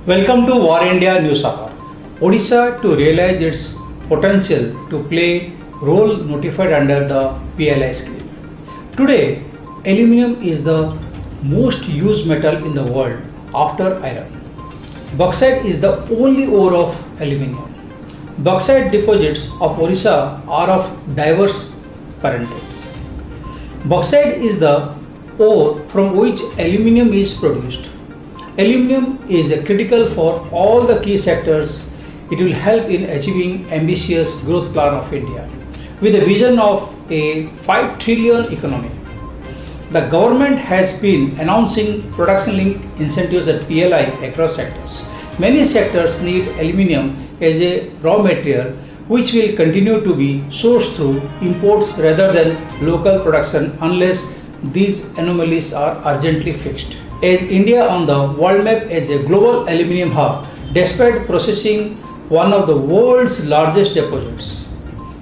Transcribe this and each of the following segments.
Welcome to War India News Hour. Odisha to realize its potential to play role notified under the PLI scheme. Today, aluminium is the most used metal in the world after iron. Bauxite is the only ore of aluminium. Bauxite deposits of Odisha are of diverse parentage. Bauxite is the ore from which aluminium is produced. Aluminium is critical for all the key sectors. It will help in achieving ambitious growth plan of India with a vision of a 5 trillion economy. The government has been announcing production-linked incentives at PLI across sectors. Many sectors need aluminium as a raw material, which will continue to be sourced through imports rather than local production unless these anomalies are urgently fixed. As India on the world map as a global aluminium hub, despite possessing one of the world's largest deposits,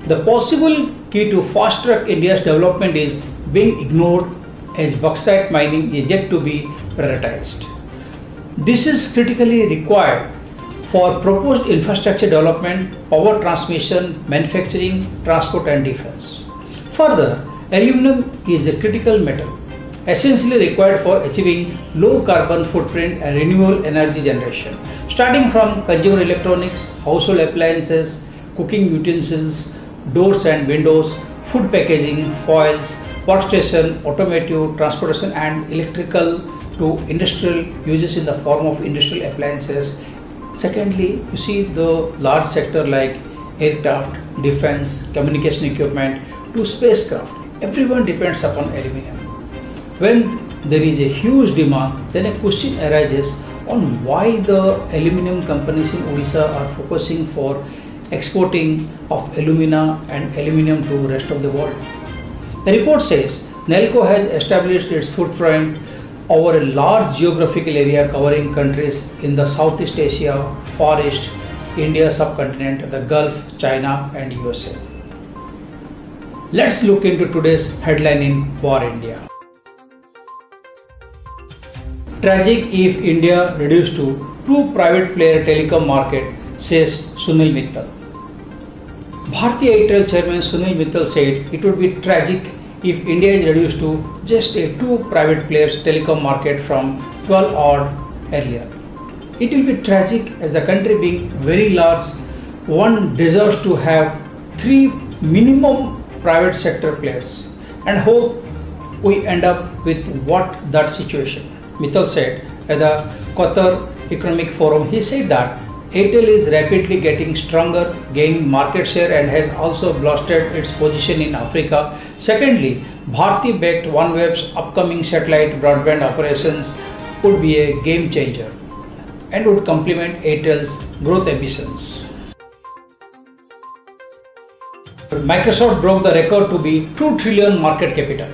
the possible key to fast-track India's development is being ignored as bauxite mining is yet to be prioritized. This is critically required for proposed infrastructure development, power transmission, manufacturing, transport and defense. Further, aluminum is a critical metal essentially required for achieving low carbon footprint and renewable energy generation. Starting from consumer electronics, household appliances, cooking utensils, doors and windows, food packaging, foils, workstation, automotive, transportation and electrical to industrial uses in the form of industrial appliances. Secondly, you see the large sector like aircraft, defense, communication equipment to spacecraft. Everyone depends upon aluminium. When there is a huge demand, then a question arises on why the aluminium companies in Odisha are focusing for exporting of alumina and aluminium to the rest of the world. The report says NELCO has established its footprint over a large geographical area covering countries in the Southeast Asia, Far East, India subcontinent, the Gulf, China and USA. Let's look into today's headline in War India. Tragic if India reduced to two private player telecom market, says Sunil Mittal. Bharti Airtel chairman Sunil Mittal said it would be tragic if India is reduced to just a two private players telecom market from 12 odd earlier. It will be tragic as the country being very large, one deserves to have three minimum private sector players and hope we end up with that situation. Mittal said at the Qatar Economic Forum, he said that Airtel is rapidly getting stronger, gaining market share and has also bolstered its position in Africa. Secondly, Bharti-backed OneWeb's upcoming satellite broadband operations would be a game changer and would complement Airtel's growth ambitions. Microsoft broke the record to be 2 trillion market capital.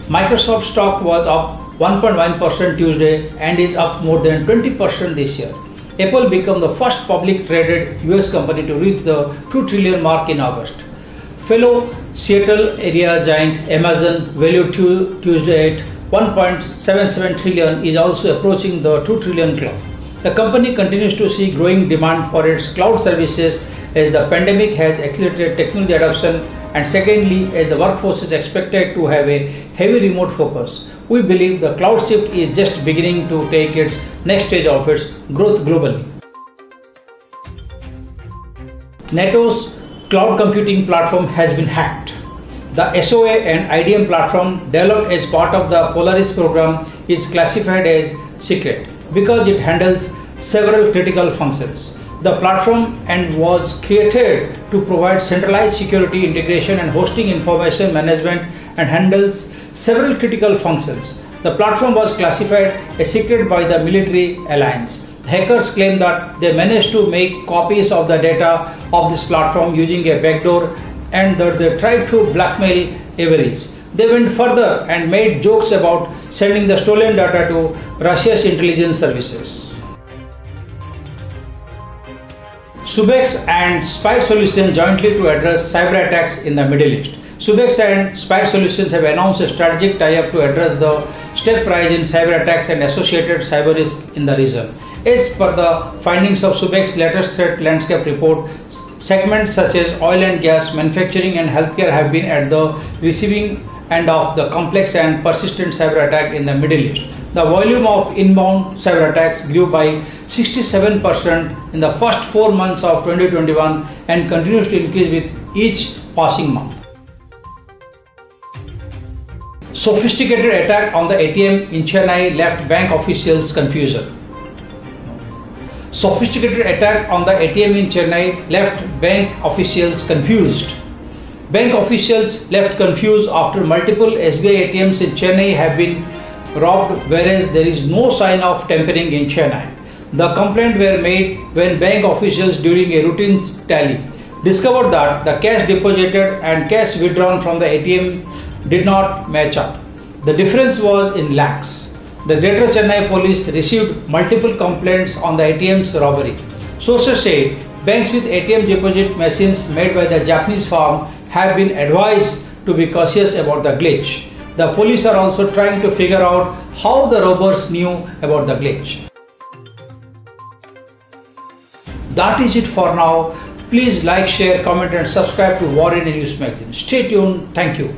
Microsoft stock was up 1.1% Tuesday and is up more than 20% this year. Apple became the first public traded US company to reach the 2 trillion mark in August. Fellow Seattle area giant Amazon, valued Tuesday at 1.77 trillion, is also approaching the 2 trillion club. The company continues to see growing demand for its cloud services as the pandemic has accelerated technology adoption, and secondly, as the workforce is expected to have a heavy remote focus. We believe the cloud shift is just beginning to take its next stage of its growth globally. NATO's cloud computing platform has been hacked. The SOA and IDM platform developed as part of the Polaris program is classified as secret because it handles several critical functions. The platform was created to provide centralized security integration and hosting, information management, and handles several critical functions. The platform was classified as secret by the military alliance. The hackers claim that they managed to make copies of the data of this platform using a backdoor and that they tried to blackmail Everest. They went further and made jokes about sending the stolen data to Russia's intelligence services. Subex and Spire Solutions jointly to address cyber attacks in the Middle East. Subex and Spire Solutions have announced a strategic tie-up to address the step rise in cyber attacks and associated cyber risk in the region. As per the findings of SUBEC's latest threat landscape report, segments such as oil and gas, manufacturing and healthcare have been at the receiving end of the complex and persistent cyber attack in the Middle East. The volume of inbound cyber attacks grew by 67% in the first 4 months of 2021 and continues to increase with each passing month. Sophisticated attack on the ATM in Chennai left bank officials confused. Sophisticated attack on the ATM in Chennai left bank officials confused. Bank officials left confused after multiple SBI ATMs in Chennai have been robbed, whereas there is no sign of tampering in Chennai. The complaint were made when bank officials during a routine tally discovered that the cash deposited and cash withdrawn from the ATM did not match up. The difference was in lakhs. The Greater Chennai police received multiple complaints on the ATM's robbery. Sources say banks with ATM deposit machines made by the Japanese firm have been advised to be cautious about the glitch. The police are also trying to figure out how the robbers knew about the glitch. That is it for now. Please like, share, comment and subscribe to War India News Magazine. Stay tuned. Thank you.